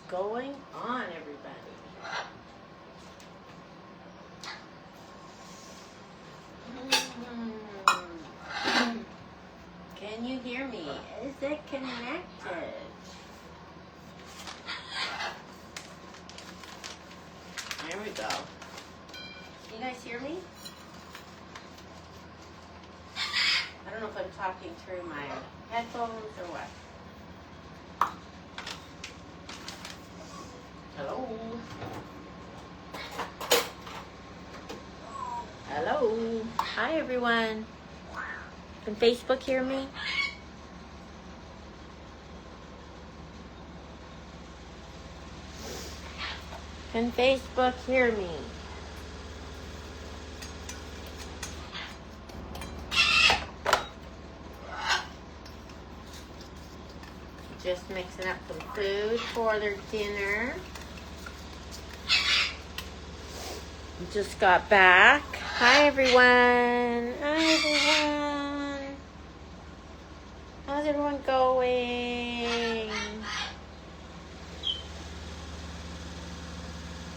going on, everybody? Can you hear me? Is it connected? There we go. You guys hear me? I don't know if I'm talking through my headphones or what. Hello? Hello? Hi, everyone. Can Facebook hear me? Can Facebook hear me? Just mixing up some food for their dinner. Just got back. Hi, everyone. Hi, everyone. How's everyone going?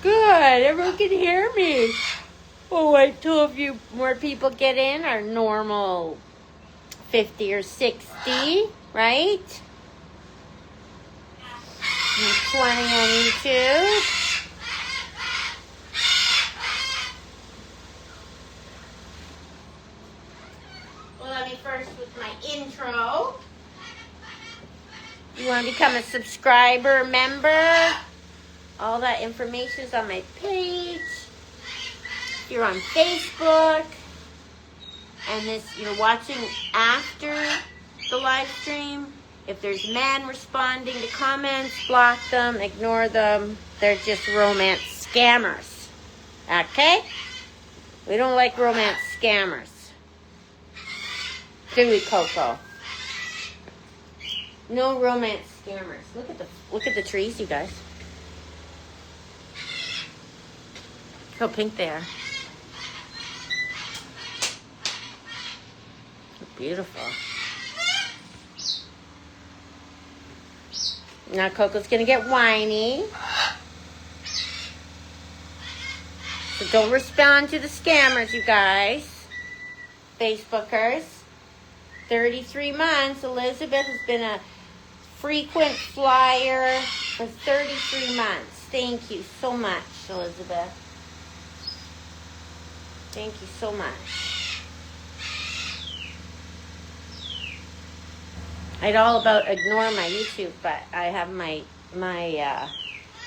Good. Everyone can hear me. Oh, wait till a few more people get in. Our normal 50 or 60, right? And 20 on YouTube. Well, let me first with my intro. You want to become a subscriber, member? All that information is on my page. If you're on Facebook, and you're watching after the live stream, if there's men responding to comments, block them, ignore them. They're just romance scammers. Okay? We don't like romance scammers. Do we, Coco? No romance scammers. Look at the trees, you guys. Look how pink they are. Beautiful. Now Coco's gonna get whiny. So don't respond to the scammers, you guys. Facebookers. 33 months. Elizabeth has been a frequent flyer for 33 months. Thank you so much, Elizabeth. Thank you so much. I'd all about ignore my YouTube, but I have my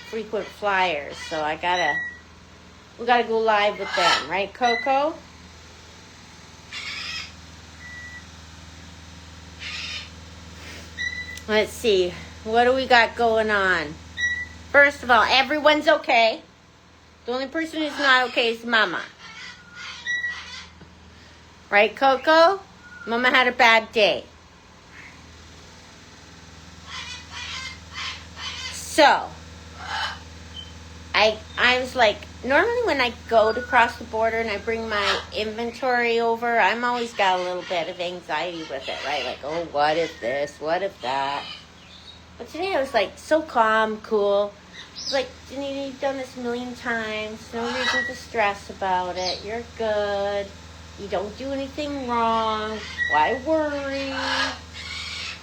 frequent flyers, so we gotta go live with them, right, Coco? Let's see, what do we got going on? First of all, everyone's okay. The only person who's not okay is Mama. Right, Coco? Mama had a bad day. So, I was like, normally when I go to cross the border and I bring my inventory over, I'm always got a little bit of anxiety with it, right? Like, oh, what if this? What if that? But today I was like so calm, cool. I was like, Danita, you've done this a million times. No reason to stress about it. You're good. You don't do anything wrong. Why worry?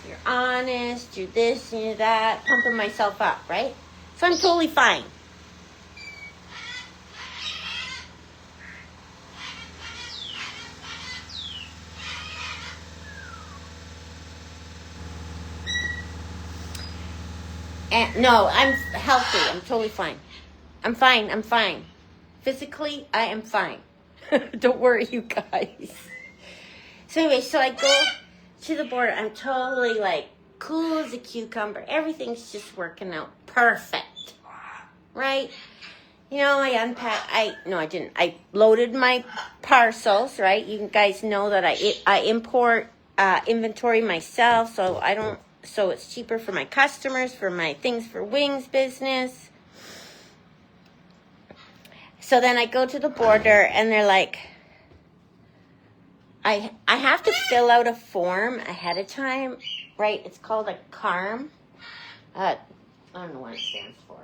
You're honest. You're this and you're that. Pumping myself up, right? So I'm totally fine. And no, I'm healthy. I'm totally fine. I'm fine. Physically, I am fine. Don't worry, you guys. So anyway, so I go to the border. I'm totally like cool as a cucumber. Everything's just working out perfect. Right? You know, I didn't. I loaded my parcels, right? You guys know that I import inventory myself, so it's cheaper for my customers, for my Things for Wings business. So then I go to the border and they're like, I have to fill out a form ahead of time, right? It's called a CARM, I don't know what it stands for.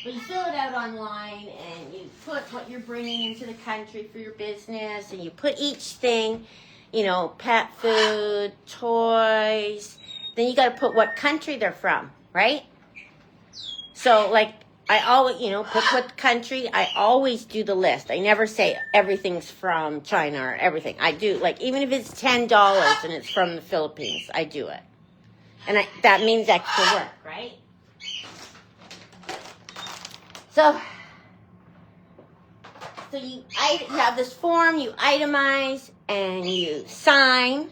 But you fill it out online, and you put what you're bringing into the country for your business, and you put each thing, you know, pet food, toys. Then you got to put what country they're from, right? So, like, I always, you know, put what country. I always do the list. I never say everything's from China or everything. I do, like, even if it's $10 and it's from the Philippines, I do it. And that means extra work, right? So you have this form, you itemize, and you sign.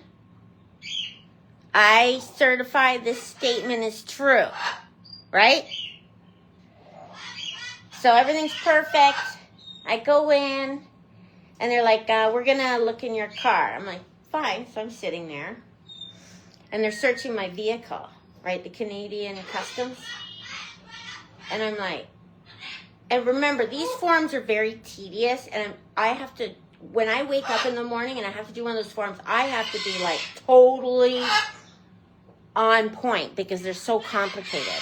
I certify this statement is true, right? So everything's perfect. I go in, and they're like, we're going to look in your car. I'm like, fine. So I'm sitting there, and they're searching my vehicle, right? The Canadian Customs. And I'm like, and remember, these forms are very tedious, and I have to, when I wake up in the morning and I have to do one of those forms, I have to be like totally on point because they're so complicated.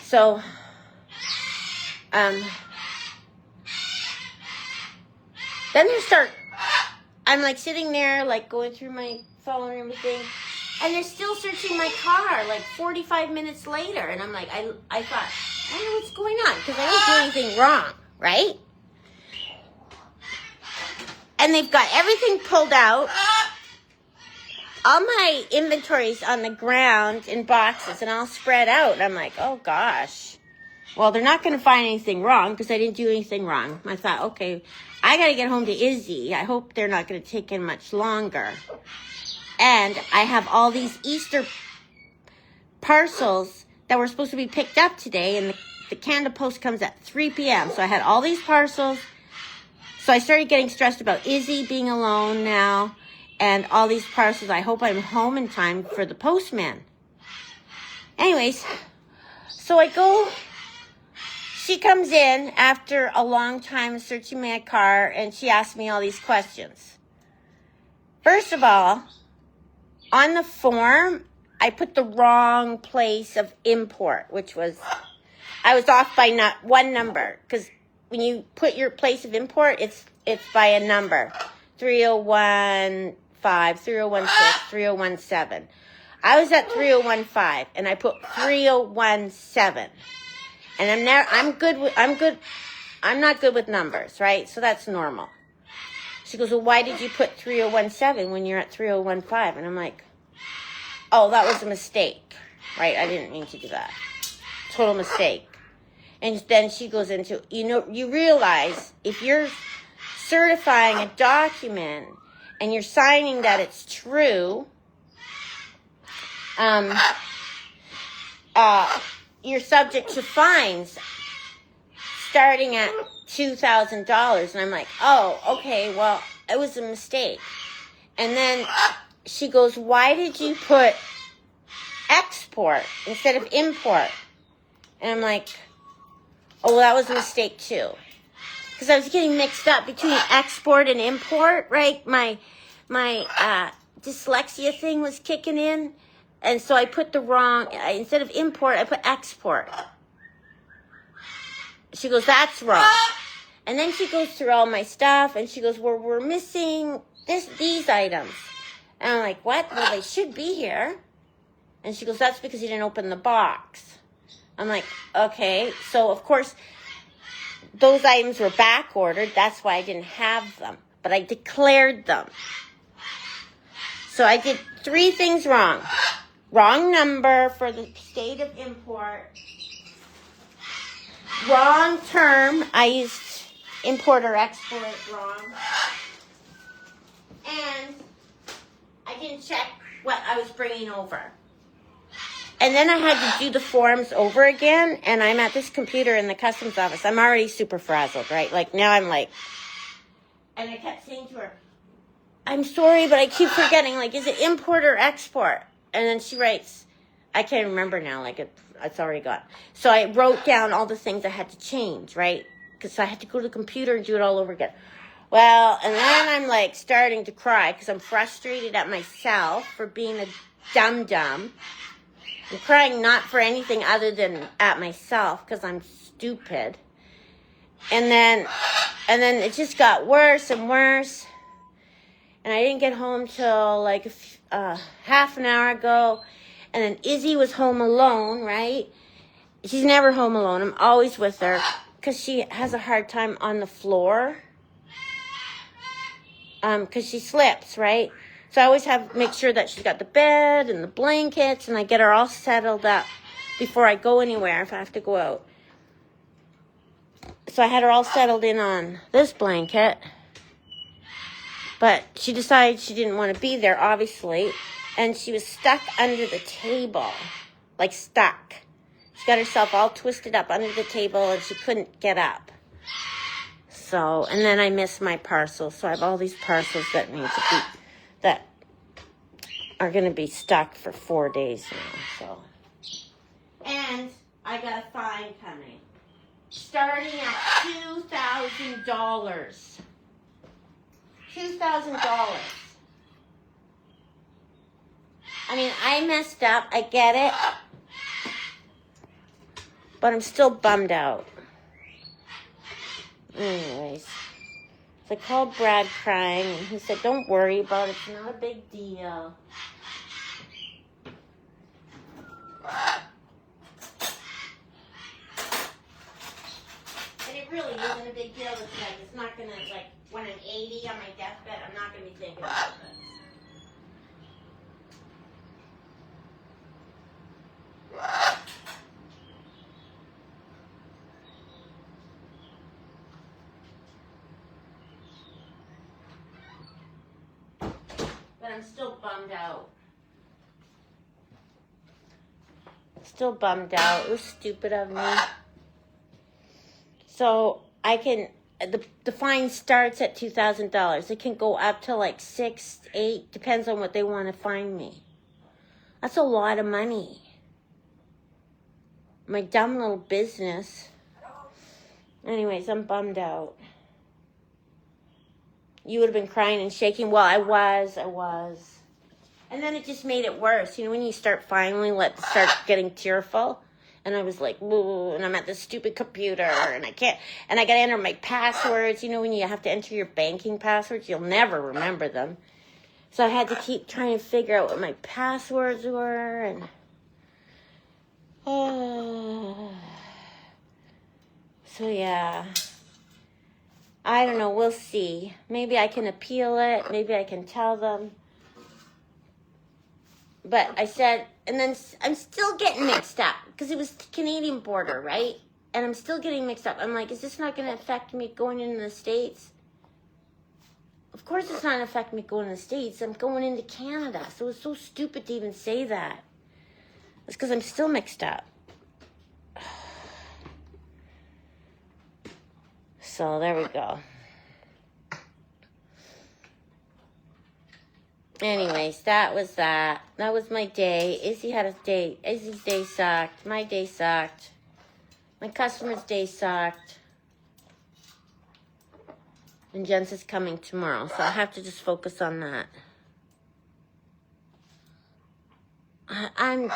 So, then I'm like sitting there, like going through my phone and everything, and they're still searching my car like 45 minutes later. And I'm like, I thought, I don't know what's going on because I didn't do anything wrong, right? And they've got everything pulled out. All my inventory's on the ground in boxes and all spread out. And I'm like, oh gosh. Well, they're not going to find anything wrong because I didn't do anything wrong. I thought, okay, I got to get home to Izzy. I hope they're not going to take in much longer. And I have all these Easter parcels that were supposed to be picked up today, and the Canada Post comes at 3 p.m. So I had all these parcels. So I started getting stressed about Izzy being alone now and all these parcels. I hope I'm home in time for the postman. Anyways, so I go. She comes in after a long time searching my car, and she asks me all these questions. First of all, on the form, I put the wrong place of import, which was, I was off by not one number, because when you put your place of import, it's by a number, 3015, 3016, 3017. I was at 3015, and I put 3017. And I'm not good with numbers, right? So that's normal. She goes, well, why did you put 3017 when you're at 3015? And I'm like, oh, that was a mistake, right? I didn't mean to do that. Total mistake. And then she goes into, you realize if you're certifying a document and you're signing that it's true, you're subject to fines starting at $2,000. And I'm like, oh, okay, well, it was a mistake. And then she goes, why did you put export instead of import? And I'm like, oh, well, that was a mistake too. Because I was getting mixed up between export and import, right? My dyslexia thing was kicking in. And so I put the wrong, instead of import, I put export. She goes, that's wrong. And then she goes through all my stuff, and she goes, well, we're missing these items. And I'm like, what? Well, they should be here. And she goes, that's because you didn't open the box. I'm like, okay. So, of course, those items were back ordered. That's why I didn't have them. But I declared them. So I did 3 things wrong. Wrong number for the state of import. Wrong term. I used import or export wrong. And I didn't check what I was bringing over. And then I had to do the forms over again. And I'm at this computer in the customs office. I'm already super frazzled, right? Like, now I'm like... And I kept saying to her, I'm sorry, but I keep forgetting. Like, is it import or export? And then she writes, I can't remember now, like it's already gone. So I wrote down all the things I had to change, right? Because I had to go to the computer and do it all over again. Well, and then I'm like starting to cry because I'm frustrated at myself for being a dum-dum. I'm crying not for anything other than at myself because I'm stupid. And then it just got worse and worse. And I didn't get home till like half an hour ago. And then Izzy was home alone, right? She's never home alone. I'm always with her because she has a hard time on the floor. Because she slips, right? So I always make sure that she's got the bed and the blankets, and I get her all settled up before I go anywhere if I have to go out. So I had her all settled in on this blanket. But she decided she didn't want to be there, obviously. And she was stuck under the table. Like stuck. She got herself all twisted up under the table and she couldn't get up. So, and then I missed my parcels. So I have all these parcels that are going to be stuck for 4 days now. So, and I got a fine coming. Starting at $2,000. $2,000. I mean, I messed up. I get it. But I'm still bummed out. Anyways. So I called Brad crying, and he said, don't worry about it. It's not a big deal. And it really isn't a big deal. It's not going to, when I'm 80 on my deathbed, I'm not going to be thinking about it. But I'm still bummed out. Still bummed out. It was stupid of me. So I can, the fine starts at $2,000. It can go up to like 6, 8, depends on what they want to fine me. That's a lot of money. My dumb little business. Anyways, I'm bummed out. You would have been crying and shaking. Well, I was. And then it just made it worse. You know, when you start getting tearful. And I was like, ooh, and I'm at this stupid computer, and I got to enter my passwords. You know, when you have to enter your banking passwords, you'll never remember them. So I had to keep trying to figure out what my passwords were, and so yeah. I don't know, we'll see. Maybe I can appeal it, maybe I can tell them. But I said, and then I'm still getting mixed up, because it was the Canadian border, right? And I'm still getting mixed up. I'm like, is this not going to affect me going into the States? Of course it's not going to affect me going to the States. I'm going into Canada. So it's so stupid to even say that. It's because I'm still mixed up. So there we go. Anyways, that was that. That was my day. Izzy had a day. Izzy's day sucked. My day sucked. My customer's day sucked. And Jen's is coming tomorrow, so I have to just focus on that. I'm...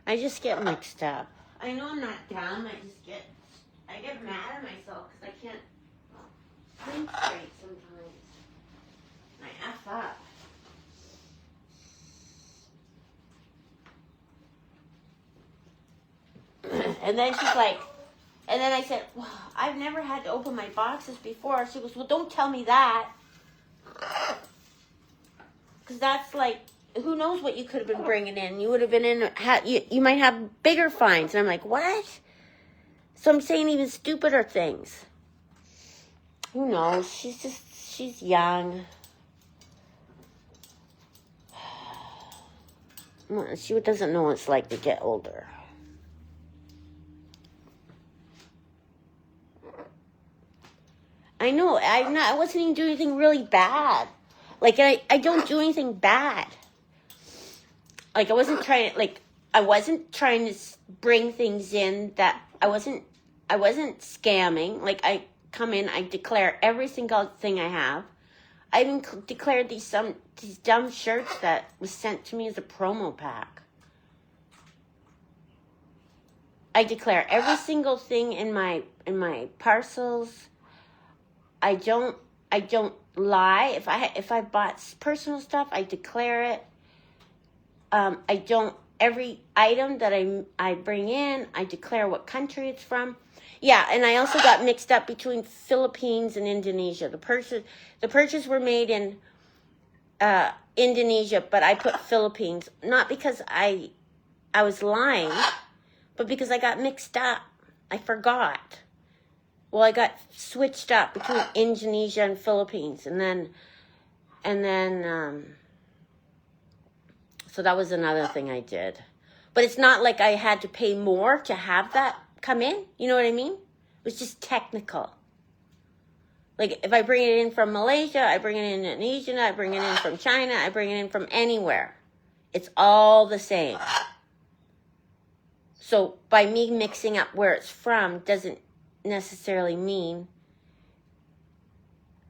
I just get mixed up. I know I'm not dumb. I get mad at myself because I can't think straight sometimes. I F up. And then she's like, and then I said, well, I've never had to open my boxes before. She goes, well, don't tell me that. Because that's like, who knows what you could have been bringing in. You would have been you might have bigger fines. And I'm like, what? So I'm saying even stupider things. Who knows? She's young. Well, she doesn't know what it's like to get older. I know. I wasn't even doing anything really bad. Like, I don't do anything bad. Like, I wasn't trying to bring things in that I wasn't scamming. Like, I come in, I declare every single thing I have. I even declared these dumb shirts that was sent to me as a promo pack. I declare every single thing in my parcels. I don't lie. If I bought personal stuff, I declare it. Every item that I bring in, I declare what country it's from. Yeah, and I also got mixed up between Philippines and Indonesia. The purchases were made in Indonesia, but I put Philippines, not because I was lying, but because I got mixed up. I forgot. Well, I got switched up between Indonesia and Philippines, and then so that was another thing I did. But it's not like I had to pay more to have that come in. You know what I mean? It was just technical. Like, if I bring it in from Malaysia, I bring it in Indonesia, I bring it in from China, I bring it in from anywhere. It's all the same. So by me mixing up where it's from doesn't necessarily mean,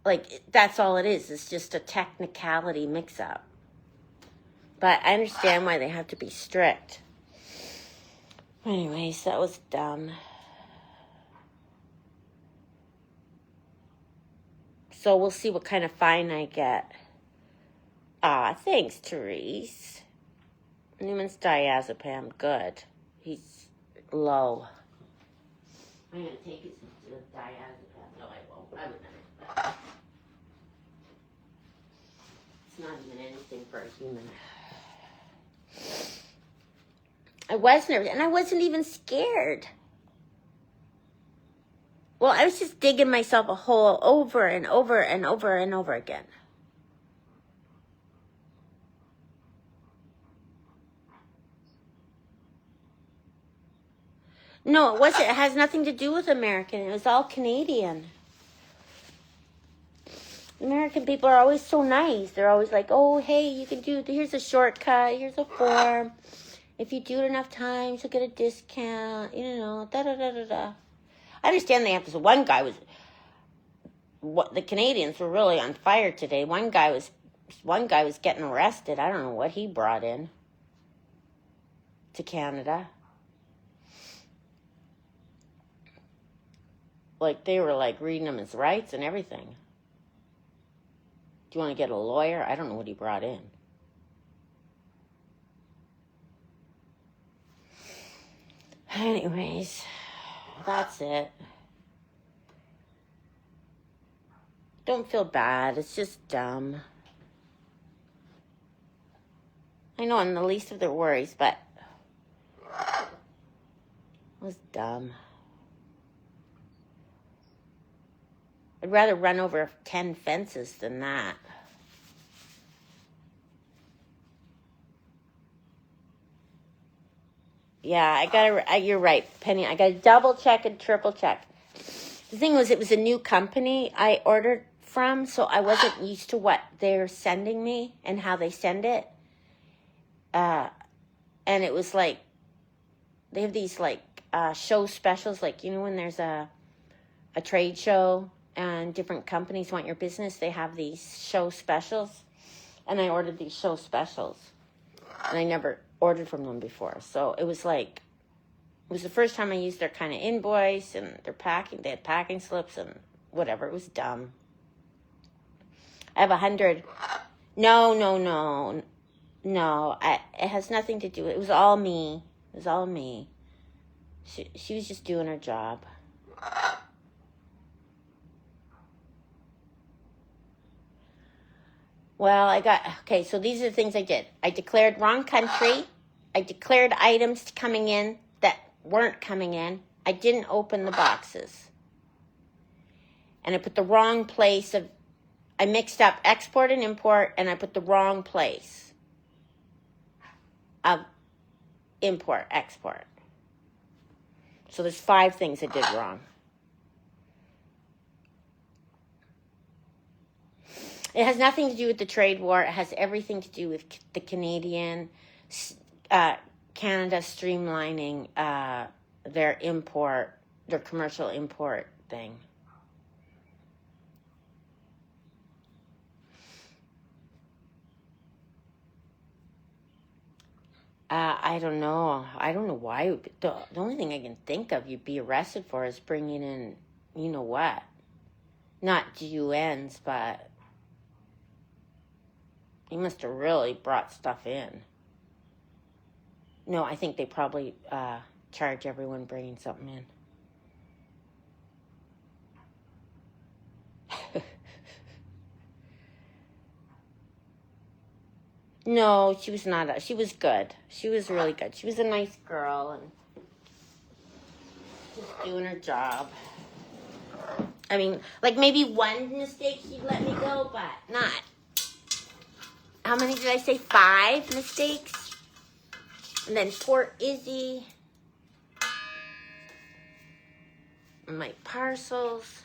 like, that's all it is. It's just a technicality mix-up. But I understand why they have to be strict. Anyways, that was dumb. So we'll see what kind of fine I get. Thanks, Therese. Newman's diazepam, good. He's low. I'm going to take his diazepam. No, I won't. I would never. It's not even anything for a human. I was nervous, and I wasn't even scared. Well, I was just digging myself a hole over and over and over and over again. No, it wasn't. It has nothing to do with American. It was all Canadian. American people are always so nice. They're always like, oh, hey, you can do, here's a shortcut, here's a form. If you do it enough times, you'll get a discount, da-da-da-da-da. I understand they have to, so one guy was, the Canadians were really on fire today. One guy was getting arrested. I don't know what he brought in to Canada. Like, they were, like, reading him his rights and everything. Do you want to get a lawyer? I don't know what he brought in. Anyways, that's it. Don't feel bad. It's just dumb. I know I'm the least of their worries, but it was dumb. I'd rather run over 10 fences than that. Yeah, you're right, Penny. I got to double check and triple check. The thing was, it was a new company I ordered from, so I wasn't used to what they're sending me and how they send it. And it was like, they have these like show specials, like, when there's a trade show and different companies want your business, they have these show specials. And I ordered these show specials. And I never ordered from them before. So it was like, it was the first time I used their kind of invoice and their packing. They had packing slips and whatever. It was dumb. I have 100. No. It has nothing to do with it. It was all me. It was all me. She was just doing her job. Well, okay, so these are the things I did. I declared wrong country. I declared items coming in that weren't coming in. I didn't open the boxes. And I put the wrong place I mixed up export and import, and I put the wrong place. of import, export. So there's 5 things I did wrong. It has nothing to do with the trade war. It has everything to do with the Canada streamlining their commercial import thing. I don't know. I don't know why. The only thing I can think of you'd be arrested for is bringing in, you know what? Not GUNs, but he must have really brought stuff in. No, I think they probably charge everyone bringing something in. No, she was not. She was good. She was really good. She was a nice girl and just doing her job. I mean, like maybe one mistake she'd let me go, but not. How many did I say? 5 mistakes? And then poor Izzy. And my parcels.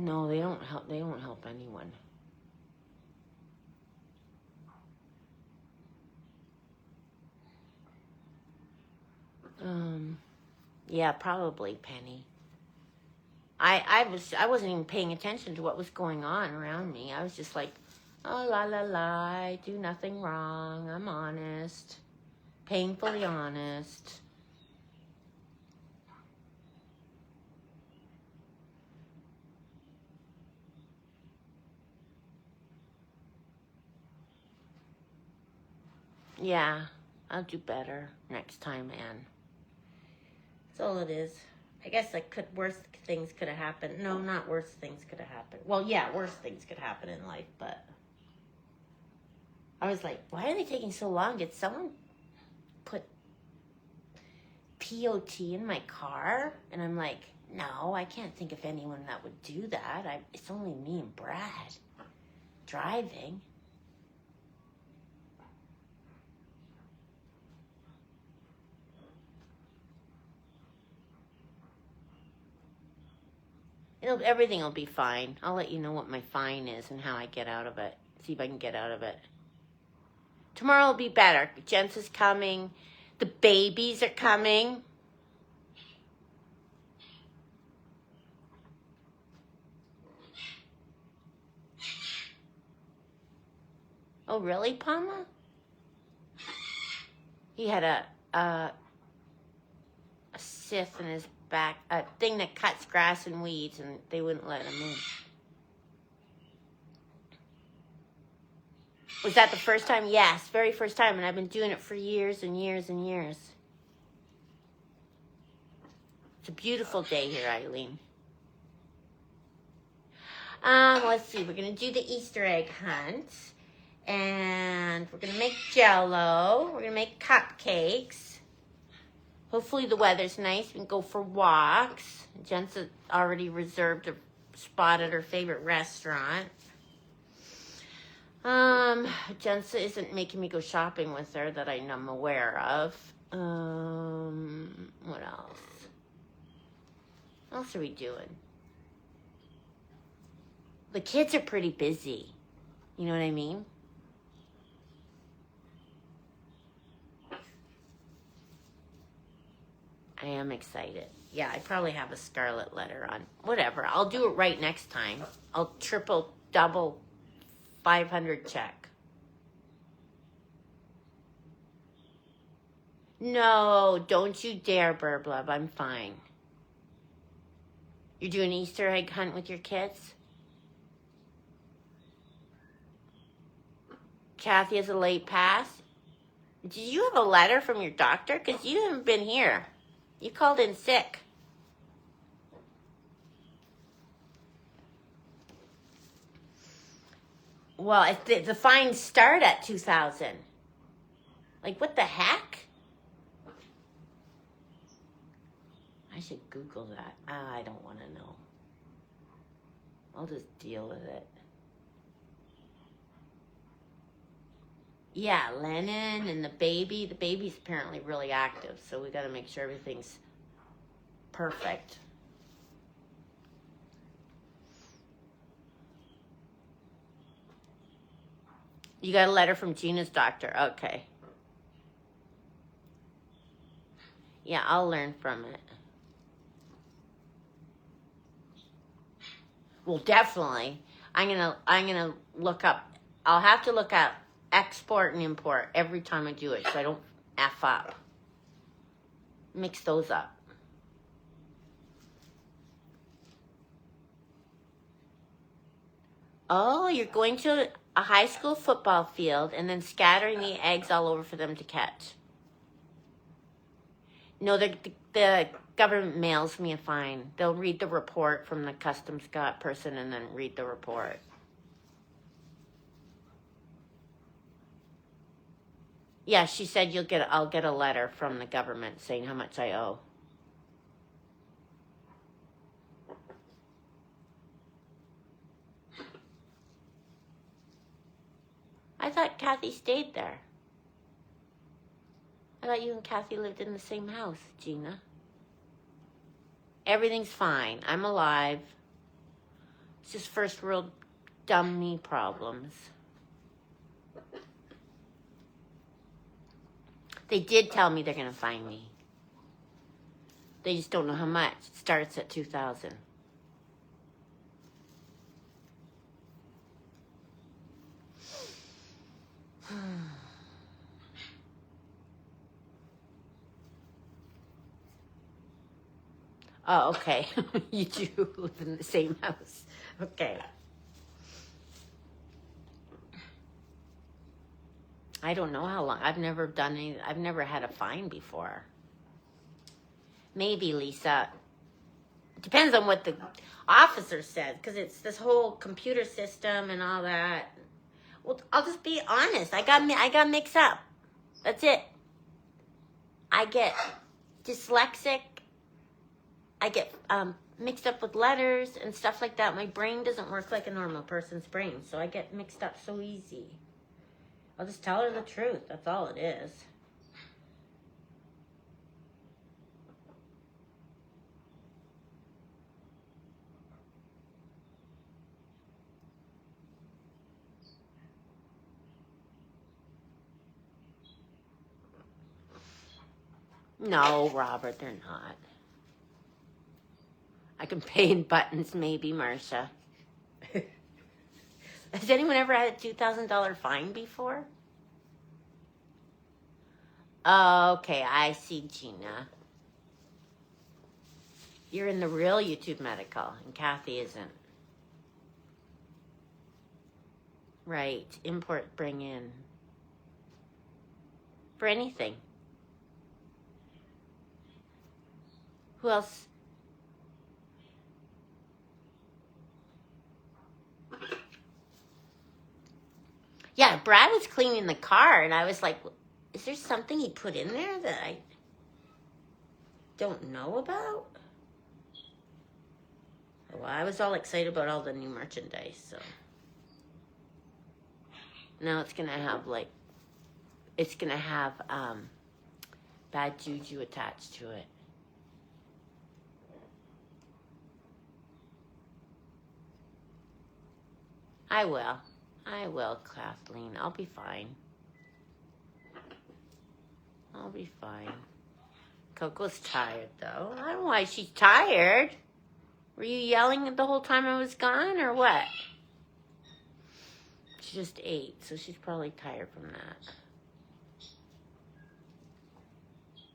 No, they don't help. They don't help anyone. Yeah, probably Penny. I wasn't even paying attention to what was going on around me. I was just like, oh la la la, I do nothing wrong. I'm honest, painfully honest. Yeah, I'll do better next time, Anne. That's all it is. I guess worse things could have happened. No, not worse things could have happened. Well, yeah, worse things could happen in life, but I was like, why are they taking so long? Did someone put POT in my car? And I'm like, no, I can't think of anyone that would do that. It's only me and Brad driving. Everything will be fine. I'll let you know what my fine is and how I get out of it. See if I can get out of it. Tomorrow will be better. Jens is coming. The babies are coming. Oh, really, Palma? He had a cyst in his back, a thing that cuts grass and weeds, and they wouldn't let him in. Was that the first time? Yes, very first time, and I've been doing it for years and years and years. It's a beautiful day here, Eileen. Let's see. We're going to do the Easter egg hunt, and we're going to make Jell-O. We're going to make cupcakes. Hopefully the weather's nice. We can go for walks. Jen's already reserved a spot at her favorite restaurant. Jensa isn't making me go shopping with her that I'm aware of. What else? What else are we doing? The kids are pretty busy. You know what I mean? I am excited. Yeah, I probably have a scarlet letter on. Whatever. I'll do it right next time. I'll triple, double, 500 check. No, don't you dare, Burblub. I'm fine. You're doing Easter egg hunt with your kids? Kathy has a late pass. Did you have a letter from your doctor? Because you haven't been here. You called in sick. Well, the fines start at $2,000. Like, what the heck? I should Google that. I don't want to know. I'll just deal with it. Yeah, Lennon and the baby. The baby's apparently really active, so we got to make sure everything's perfect. You got a letter from Gina's doctor. Okay. Yeah, I'll learn from it. Well, definitely. I'm gonna look up. I'll have to look up export and import every time I do it, so I don't F up. Mix those up. Oh, you're going to a high school football field and then scattering the eggs all over for them to catch. No, the government mails me a fine. They'll read the report from the customs person and then read the report. Yeah, she said I'll get a letter from the government saying how much I owe. I thought Kathy stayed there. I thought you and Kathy lived in the same house, Gina. Everything's fine. I'm alive. It's just first world dumb knee problems. They did tell me they're going to fine me. They just don't know how much. It starts at $2,000. Oh, okay. You do live in the same house. Okay. I don't know how long. I've never had a fine before. Maybe, Lisa. It depends on what the officer said, because it's this whole computer system and all that. Well, I'll just be honest. I got mixed up. That's it. I get dyslexic. I get mixed up with letters and stuff like that. My brain doesn't work like a normal person's brain, so I get mixed up so easy. I'll just tell her the truth. That's all it is. No, Robert, they're not. I can pay in buttons, maybe, Marcia. Has anyone ever had a $2,000 fine before? Okay, I see, Gina. You're in the real YouTube medical, and Kathy isn't. Right, import, bring in. For anything. Who else? Yeah, Brad was cleaning the car, and I was like, is there something he put in there that I don't know about? Well, I was all excited about all the new merchandise, so. Now it's going to have, bad juju attached to it. I will, Kathleen. I'll be fine. I'll be fine. Coco's tired, though. I don't know why she's tired. Were you yelling the whole time I was gone, or what? She just ate, so she's probably tired from that.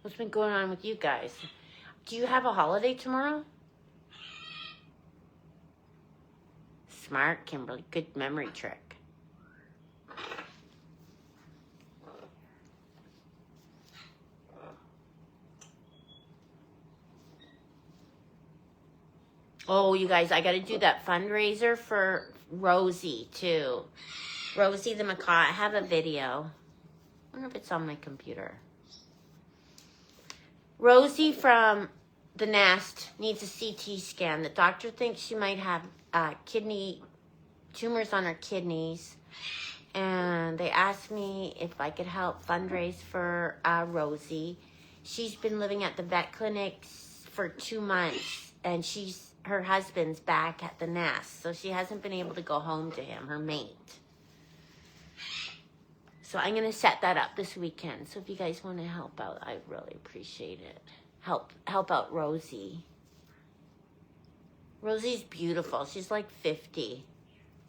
What's been going on with you guys? Do you have a holiday tomorrow? Smart, Kimberly. Good memory trick. Oh, you guys, I got to do that fundraiser for Rosie, too. Rosie the macaw. I have a video. I wonder if it's on my computer. Rosie from the nest needs a CT scan. The doctor thinks she might have kidney tumors on her kidneys. And they asked me if I could help fundraise for Rosie. She's been living at the vet clinic for 2 months, and her husband's back at the nest, so she hasn't been able to go home to him, her mate. So I'm going to set that up this weekend. So if you guys want to help out, I really appreciate it. Help out Rosie. Rosie's beautiful. She's like 50.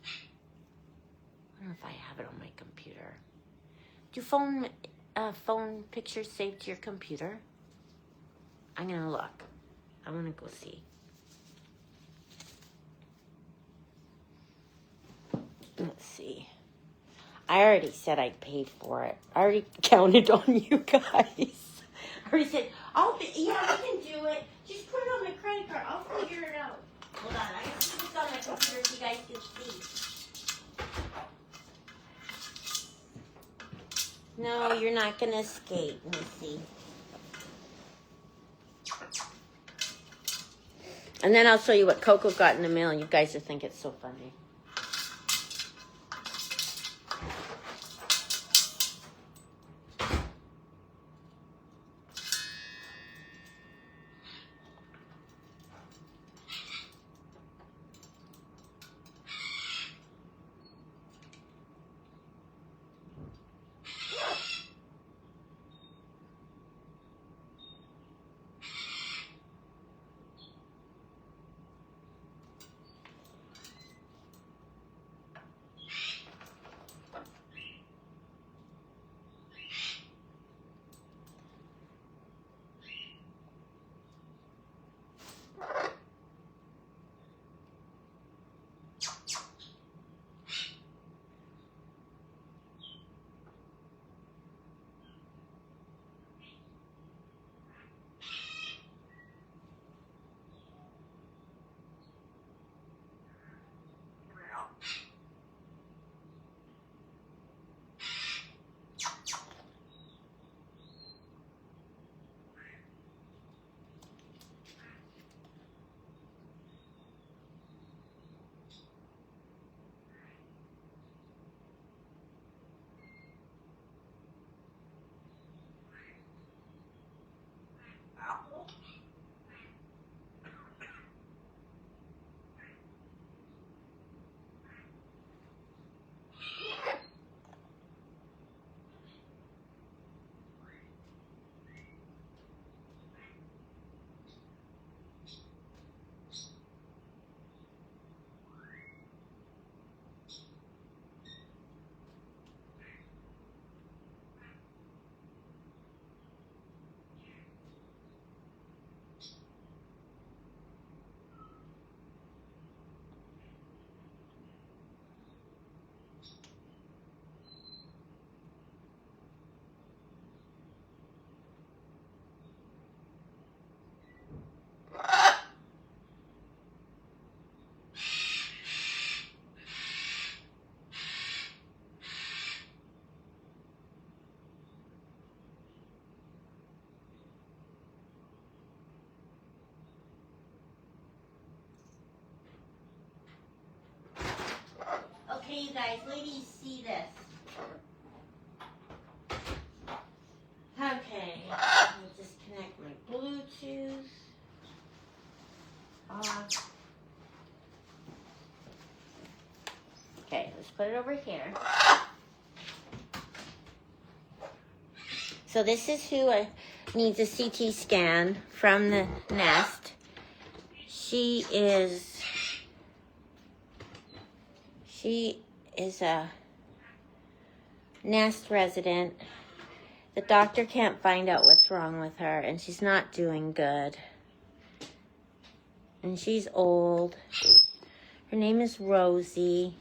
I don't know if I have it on my computer. Do phone pictures save to your computer? I'm going to look. I want to go see. Let's see. I already said I'd pay for it. I already counted on you guys. I already said, yeah, we can do it. Just put it on my credit card. I'll figure it out. Hold on. I got to put this on my computer so you guys can see. No, you're not going to escape. Let me see. And then I'll show you what Coco got in the mail, and you guys will think it's so funny. Okay, you guys, ladies, see this. Okay, let me just connect my Bluetooth. Off. Okay, let's put it over here. So this is who needs a CT scan from the nest. She is a nest resident. The doctor can't find out what's wrong with her, and she's not doing good. And she's old. Her name is Rosie.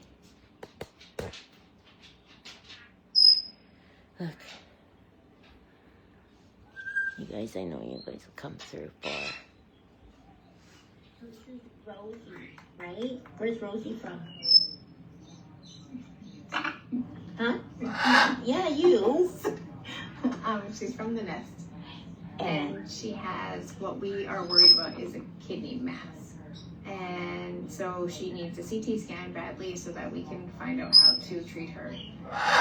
Look. You guys, I know you guys will come through for her. This is Rosie, right? Where's Rosie from? Huh? Yeah, you. She's from the nest. And she has, what we are worried about is a kidney mass. And so she needs a CT scan badly so that we can find out how to treat her.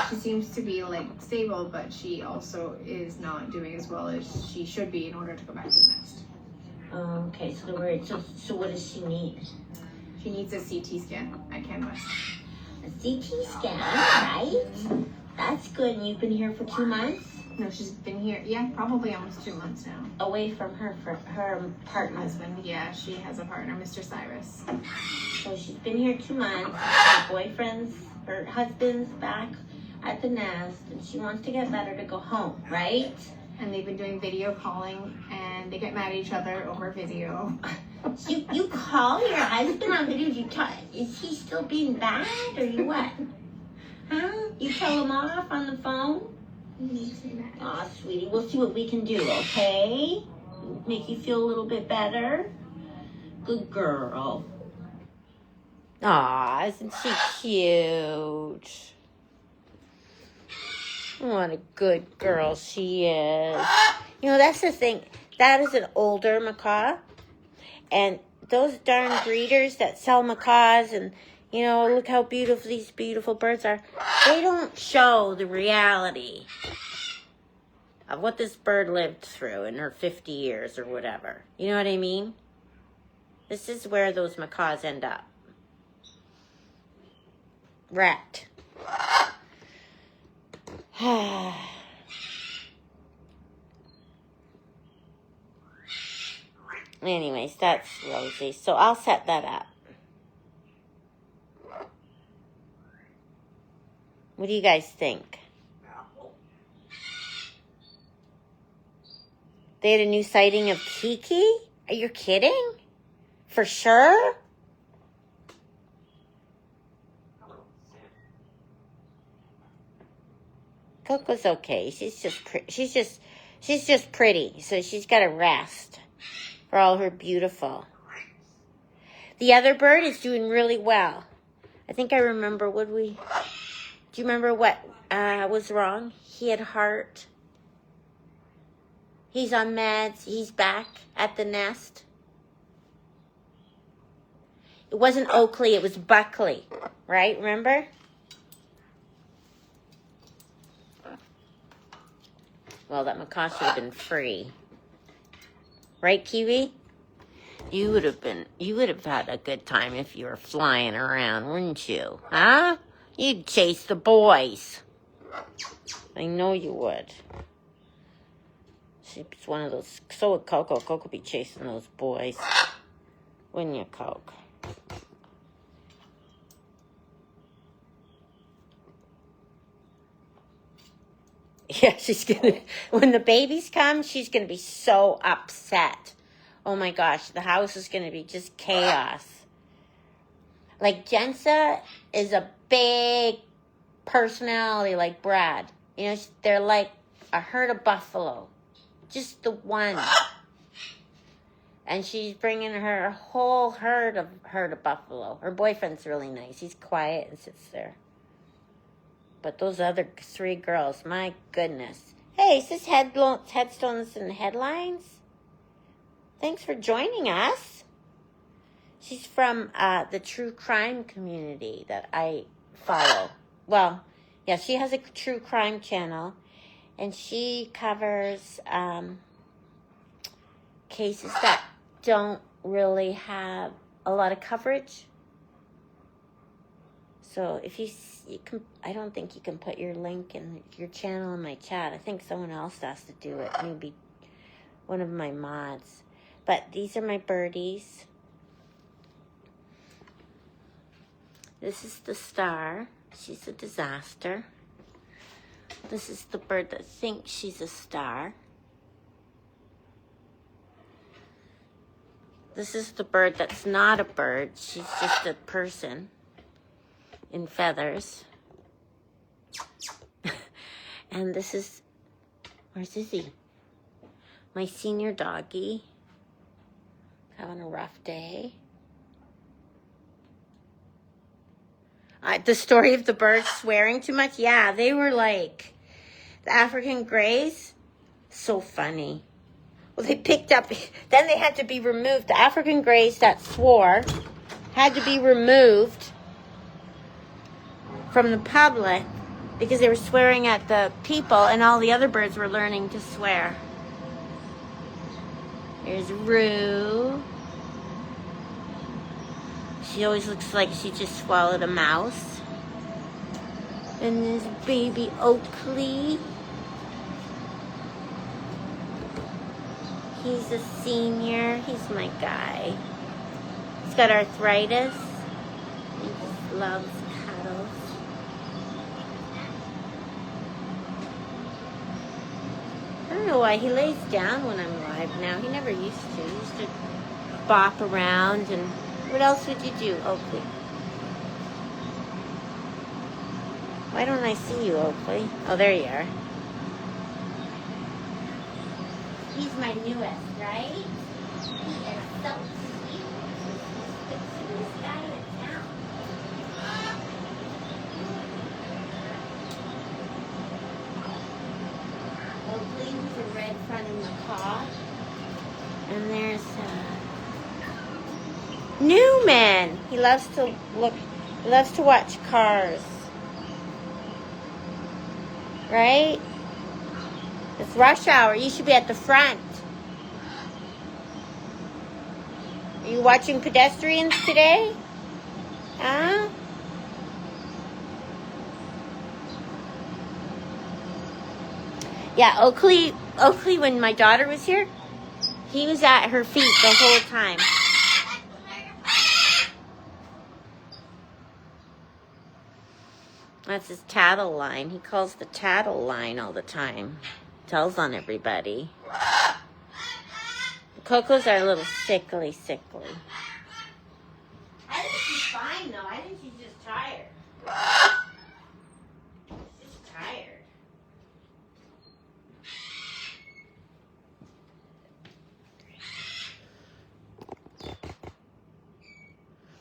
She seems to be like stable, but she also is not doing as well as she should be in order to go back to the nest. Okay, so so what does she need? She needs a CT scan at Canvas. A CT scan, right? That's good. And you've been here for 2 months? No, she's been here, yeah, probably almost 2 months now. Away from her partner. Husband, yeah, she has a partner, Mr. Cyrus. So she's been here 2 months. Her husband's back at the nest, and she wants to get better to go home, right? And they've been doing video calling, and they get mad at each other over video. You call your husband on video? Is he still being bad, or you what? Huh? You tell him off on the phone? Aw, sweetie, we'll see what we can do, okay? Make you feel a little bit better? Good girl. Aw, isn't she cute? What a good girl she is. You know, that's the thing. That is an older macaw. And those darn breeders that sell macaws and, you know, look how beautiful these beautiful birds are. They don't show the reality of what this bird lived through in her 50 years or whatever. You know what I mean? This is where those macaws end up. Wrecked. Anyways, that's Rosie. So I'll set that up. What do you guys think? They had a new sighting of Kiki? Are you kidding? For sure? Coco's okay. She's just pretty. So she's got to rest for all her beautiful. The other bird is doing really well. I think I remember. Do you remember what was wrong? He had heart. He's on meds. He's back at the nest. It wasn't Oakley. It was Buckley. Right? Remember? Well, that macaw should have been free. Right, Kiwi? You would have had a good time if you were flying around, wouldn't you? Huh? You'd chase the boys. I know you would. She's one of those. So would Coco. Coco be chasing those boys. Wouldn't you, Coco? Yeah, when the babies come, she's gonna be so upset. Oh my gosh, the house is gonna be just chaos. Like, Jensa is a big personality like Brad. You know, they're like a herd of buffalo. Just the one. And she's bringing her whole herd of buffalo. Her boyfriend's really nice. He's quiet and sits there. But those other 3 girls, my goodness. Hey, is this Headstones and Headlines? Thanks for joining us. She's from the true crime community that I follow. Well, yeah, she has a true crime channel. And she covers cases that don't really have a lot of coverage. So if you can, I don't think you can put your link in your channel in my chat. I think someone else has to do it. Maybe one of my mods. But these are my birdies. This is the star. She's a disaster. This is the bird that thinks she's a star. This is the bird that's not a bird. She's just a person in feathers. And this is, where's Izzy? My senior doggy. Having a rough day. The story of the birds swearing too much. Yeah, they were like, the African Greys, so funny. Well, they picked up, then they had to be removed. The African greys that swore had to be removed from the public because they were swearing at the people, and all the other birds were learning to swear. There's Rue. She always looks like she just swallowed a mouse. And there's baby Oakley. He's a senior. He's my guy. He's got arthritis. He just loves cuddles. I don't know why he lays down when I'm live now. He never used to. He used to bop around. And what else would you do, Oakley? Why don't I see you, Oakley? Oh, there you are. He's my newest, right? He is so sweet. He's the cutest guy in town. Oakley with the red front and macaw. And there's Newman. He loves to watch cars. Right? It's rush hour. You should be at the front. Are you watching pedestrians today? Huh? Yeah, Oakley, when my daughter was here, he was at her feet the whole time. That's his tattle line. He calls the tattle line all the time. Tells on everybody. The Cocos are a little sickly. I think she's fine, though. I think she's just tired. She's just tired.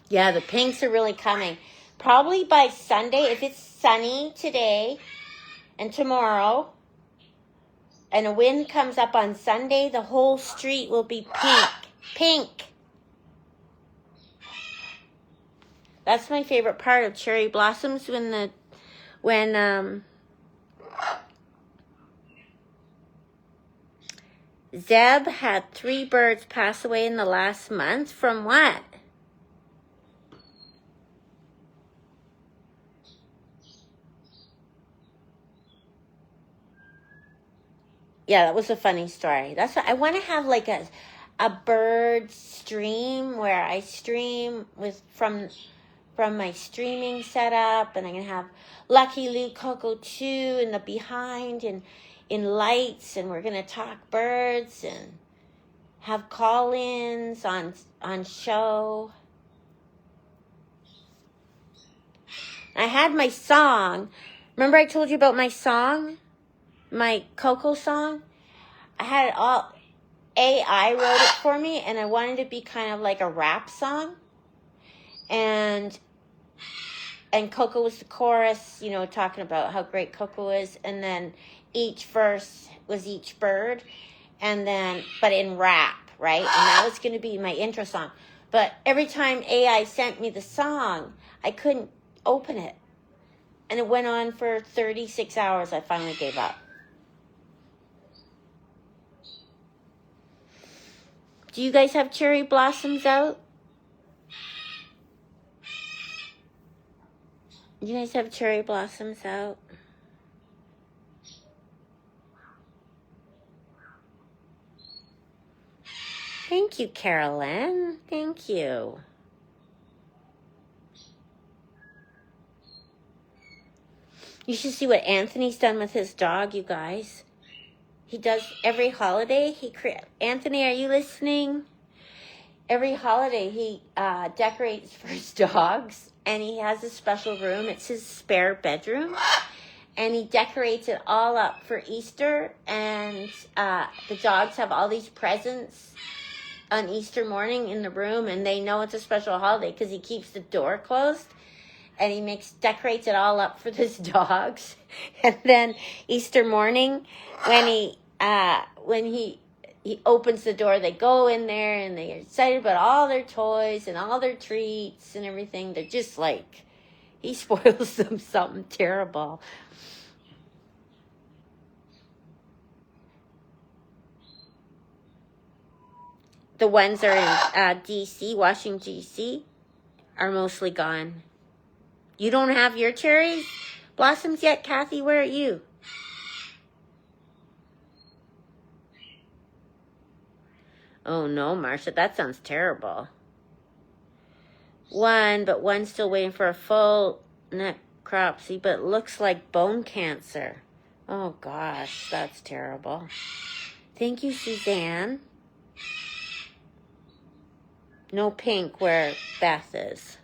Yeah, the pinks are really coming. Probably by Sunday, if it's sunny today and tomorrow, and a wind comes up on Sunday, the whole street will be pink. Pink. That's my favorite part of cherry blossoms when Zeb had 3 birds pass away in the last month. From what? Yeah, that was a funny story. That's what I want to have, like a bird stream where I stream from my streaming setup, and I'm gonna have Lucky Lou Coco Too in the behind and in lights, and we're gonna talk birds and have call-ins on show. I had my song. Remember I told you about my song? My Coco song? I had it all, AI wrote it for me, and I wanted it to be kind of like a rap song. And Coco was the chorus, talking about how great Coco is. And then each verse was each bird. And then, but in rap, right? And that was going to be my intro song. But every time AI sent me the song, I couldn't open it. And it went on for 36 hours. I finally gave up. Do you guys have cherry blossoms out? You guys have cherry blossoms out? Thank you, Carolyn. Thank you. You should see what Anthony's done with his dog, you guys. He does every holiday. Anthony, are you listening? Every holiday he decorates for his dogs, and he has a special room. It's his spare bedroom, and he decorates it all up for Easter. And the dogs have all these presents on Easter morning in the room, and they know it's a special holiday because he keeps the door closed. And he decorates it all up for his dogs. And then Easter morning, when he he opens the door, they go in there, and they're excited about all their toys and all their treats and everything. They're just like, he spoils them something terrible. The ones that are in D.C., Washington, D.C., are mostly gone. You don't have your cherry blossoms yet, Kathy? Where are you? Oh no, Marcia, that sounds terrible. But one's still waiting for a full necropsy, but it looks like bone cancer. Oh gosh, that's terrible. Thank you, Suzanne. No pink where Beth is.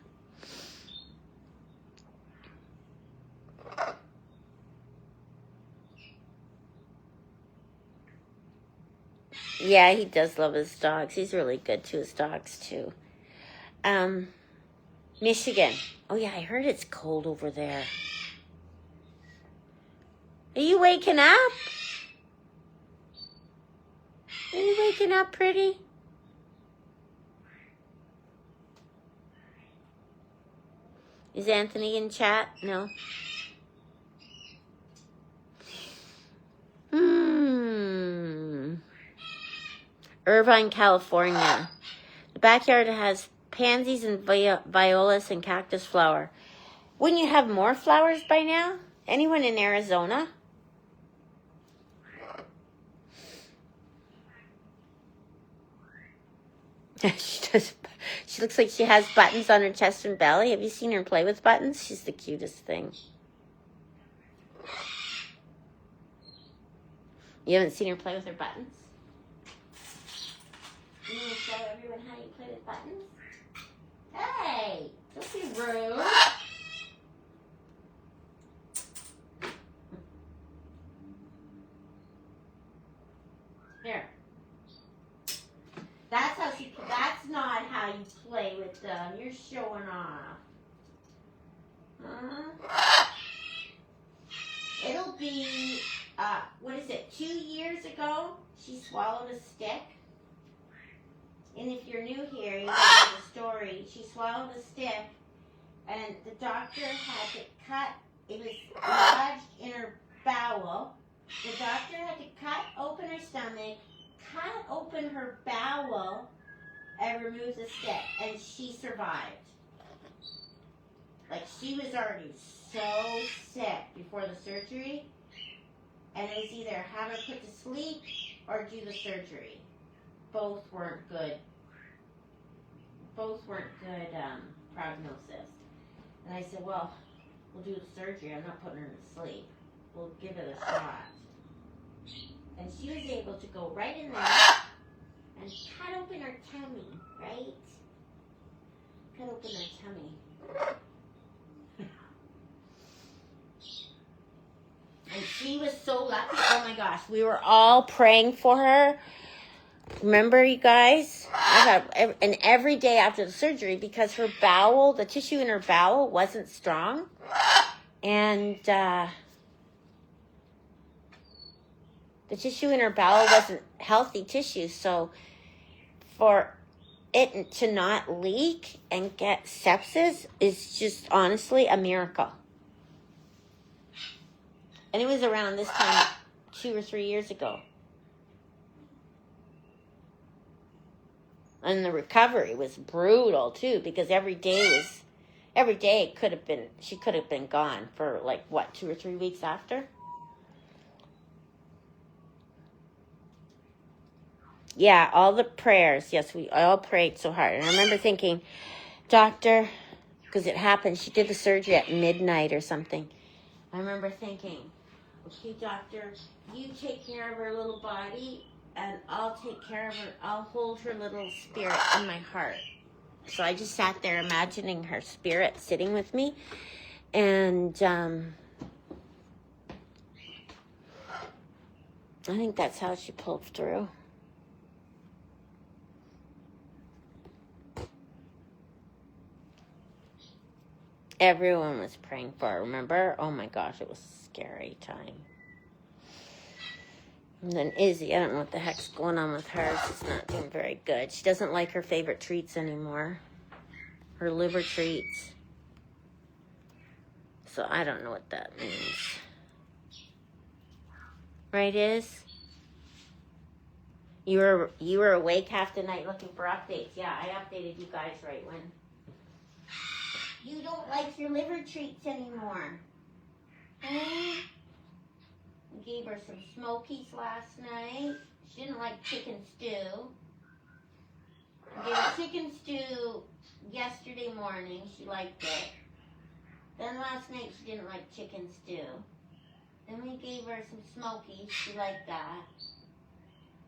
Yeah, he does love his dogs. He's really good to his dogs, too. Michigan. Oh, yeah, I heard it's cold over there. Are you waking up? Are you waking up, pretty? Is Anthony in chat? No. Irvine, California. The backyard has pansies and violas and cactus flower. Wouldn't you have more flowers by now? Anyone in Arizona? She looks like she has buttons on her chest and belly. Have you seen her play with buttons? She's the cutest thing. You haven't seen her play with her buttons? You want to show everyone how you play with buttons? Hey, don't be rude. Here. That's not how you play with them. You're showing off. It'll be, 2 years ago, she swallowed a stick. And if you're new here, you know the story. She swallowed a stick, and the doctor had to cut, it was lodged in her bowel. The doctor had to cut open her stomach, cut open her bowel, and remove the stick. And she survived. Like, she was already so sick before the surgery. And it was either have her put to sleep or do the surgery. Both weren't good. Prognosis. And I said, well, we'll do the surgery. I'm not putting her to sleep. We'll give it a shot. And she was able to go right in there and cut open her tummy, right? Cut open her tummy. And she was so lucky. Oh my gosh, we were all praying for her. Remember, you guys? And every day after the surgery, because her bowel, the tissue in her bowel wasn't strong. And the tissue in her bowel wasn't healthy tissue. So for it to not leak and get sepsis is just honestly a miracle. And it was around this time 2 or 3 years ago. And the recovery was brutal too, because every day she could have been gone for 2 or 3 weeks after. Yeah, all the prayers. Yes, we all prayed so hard. And I remember thinking, doctor, because it happened, she did the surgery at midnight or something. I remember thinking, okay, doctor, you take care of her little body, and I'll take care of her. I'll hold her little spirit in my heart. So I just sat there imagining her spirit sitting with me. And I think that's how she pulled through. Everyone was praying for her, remember? Oh my gosh, it was a scary time. And then Izzy, I don't know what the heck's going on with her. She's not doing very good. She doesn't like her favorite treats anymore. Her liver treats. So I don't know what that means. Right, Iz? You were awake half the night looking for updates. Yeah, I updated you guys right when. You don't like your liver treats anymore. I gave her some Smokies last night. She didn't like chicken stew. I gave her chicken stew yesterday morning. She liked it. Then last night she didn't like chicken stew. Then we gave her some Smokies. She liked that.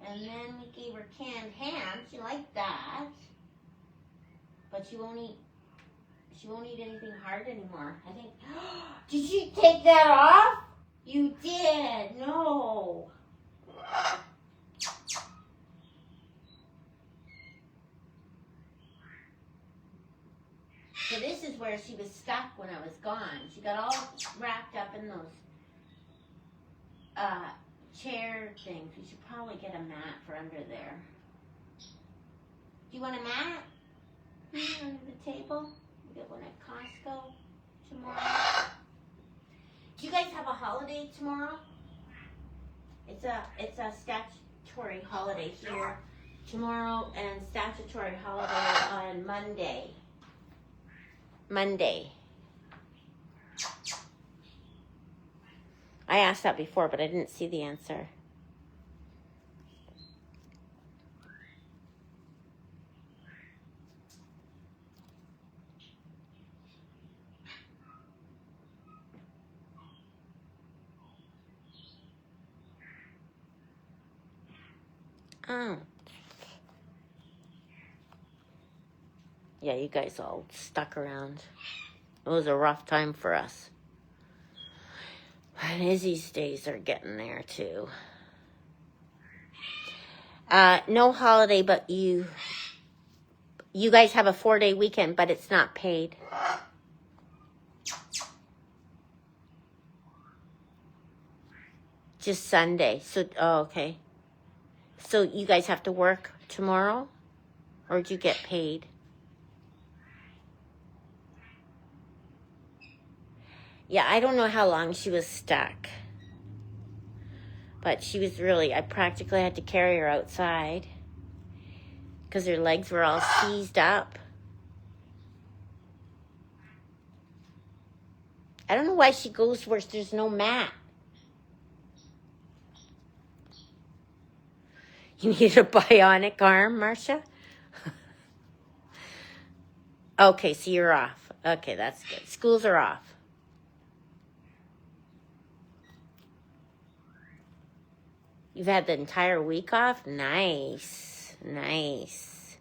And then we gave her canned ham. She liked that. But she won't eat anything hard anymore. I think, did you take that off? You did. No. So this is where she was stuck when I was gone. She got all wrapped up in those chair things. We should probably get a mat for under there. Do you want a mat? Under the table? We get one at Costco tomorrow. Do you guys have a holiday tomorrow? It's a statutory holiday here tomorrow and statutory holiday on Monday. I asked that before, but I didn't see the answer. Oh. Yeah, you guys all stuck around. It was a rough time for us. And Izzy's days are getting there too. No holiday, but you guys have a 4-day weekend, but it's not paid. Just Sunday. So, okay. So you guys have to work tomorrow? Or do you get paid? Yeah, I don't know how long she was stuck. But she was really, I practically had to carry her outside. Because her legs were all seized up. I don't know why she goes where there's no mat. You need a bionic arm, Marcia? Okay, so you're off. Okay, that's good. Schools are off. You've had the entire week off? Nice. Nice.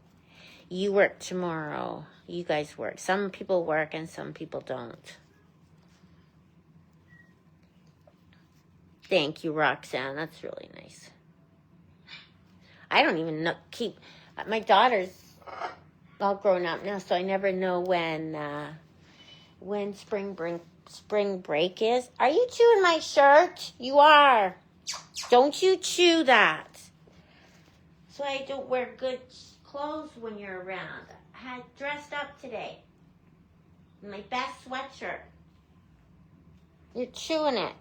You work tomorrow. You guys work. Some people work and some people don't. Thank you, Roxanne. That's really nice. I don't even know. My daughter's all grown up now, so I never know when spring break is. Are you chewing my shirt? You are. Don't you chew that. So I don't wear good clothes when you're around. I had dressed up today. My best sweatshirt. You're chewing it.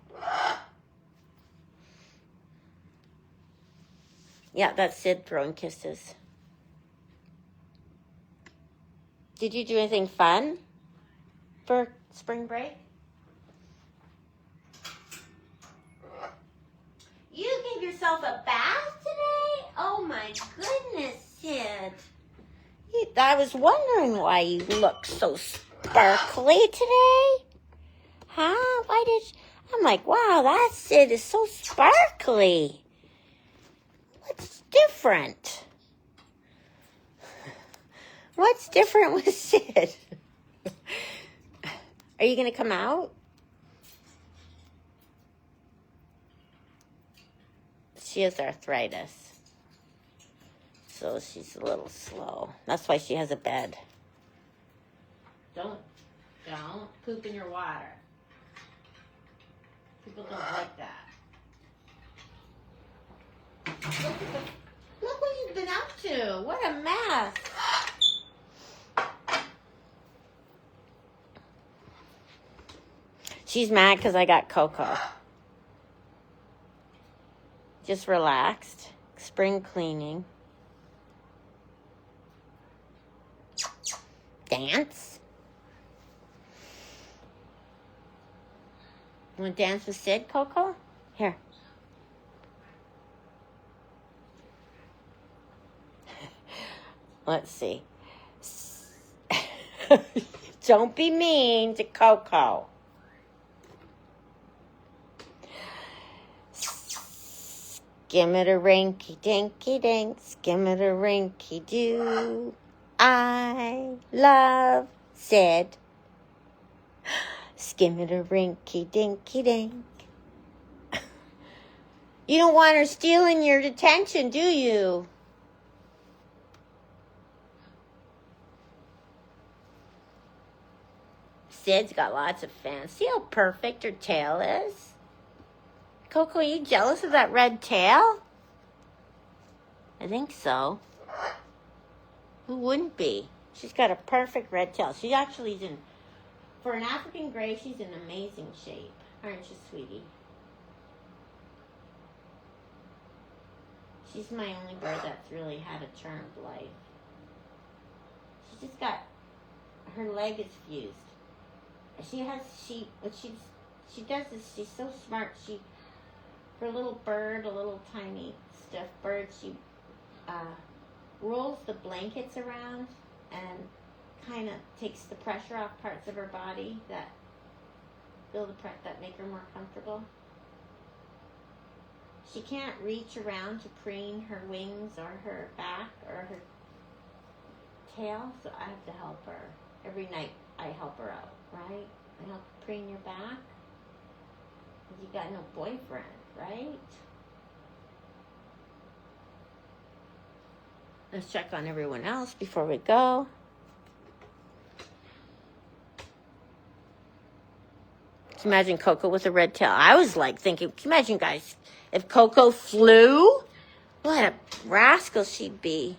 Yeah, that's Sid throwing kisses. Did you do anything fun for spring break? You gave yourself a bath today? Oh my goodness, Sid. I was wondering why you look so sparkly today. Huh? I'm like, wow, that Sid is so sparkly. What's different? What's different with Sid? Are you going to come out? She has arthritis. So she's a little slow. That's why she has a bed. Don't poop in your water. People don't like that. Look what you've been up to. What a mess. She's mad because I got Coco. Just relaxed. Spring cleaning. Dance. You want to dance with Sid, Coco? Here. Let's see. Don't be mean to Coco. Skim-it-a-rinky dinky dink, skim-it-a-rinky doo. I love Sid. Skim-it-a-rinky dinky dink. You don't want her stealing your attention, do you? Sid's got lots of fans. See how perfect her tail is? Coco, are you jealous of that red tail? I think so. Who wouldn't be? She's got a perfect red tail. She actually is for an African gray, she's in amazing shape. Aren't you, sweetie? She's my only bird that's really had a charmed life. She just got, her leg is fused. What she does is she's so smart. For a little bird, a little tiny stuffed bird, she rolls the blankets around and kind of takes the pressure off parts of her body that that make her more comfortable. She can't reach around to preen her wings or her back or her tail, so I have to help her. Every night I help her out, right? I help preen your back. Because you got no boyfriend, right? Let's check on everyone else before we go. Can you imagine Coco with a red tail? I was like thinking, can you imagine, guys, if Coco flew? What a rascal she'd be.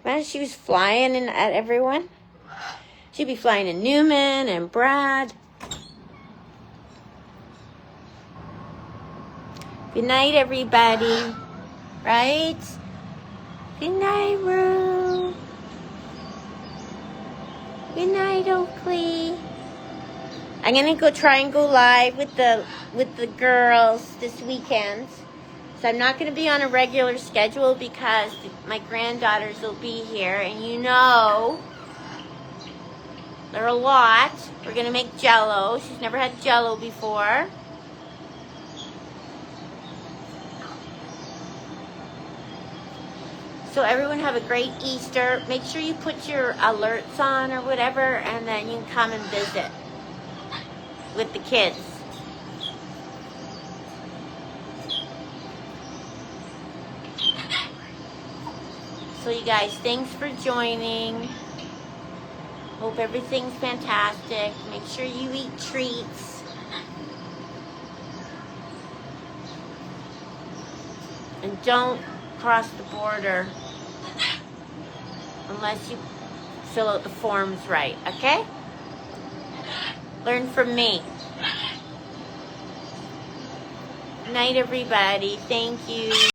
Imagine she was flying at everyone. She'd be flying to Newman and Brad. Good night, everybody. Right? Good night, Rue. Good night, Oakley. I'm gonna try and go live with the girls this weekend. So I'm not gonna be on a regular schedule because my granddaughters will be here, and you know they're a lot. We're gonna make Jell-O. She's never had Jell-O before. So everyone have a great Easter. Make sure you put your alerts on or whatever, and then you can come and visit with the kids. So you guys, thanks for joining. Hope everything's fantastic. Make sure you eat treats. And don't cross the border unless you fill out the forms right, okay? Learn from me. Night, everybody. Thank you.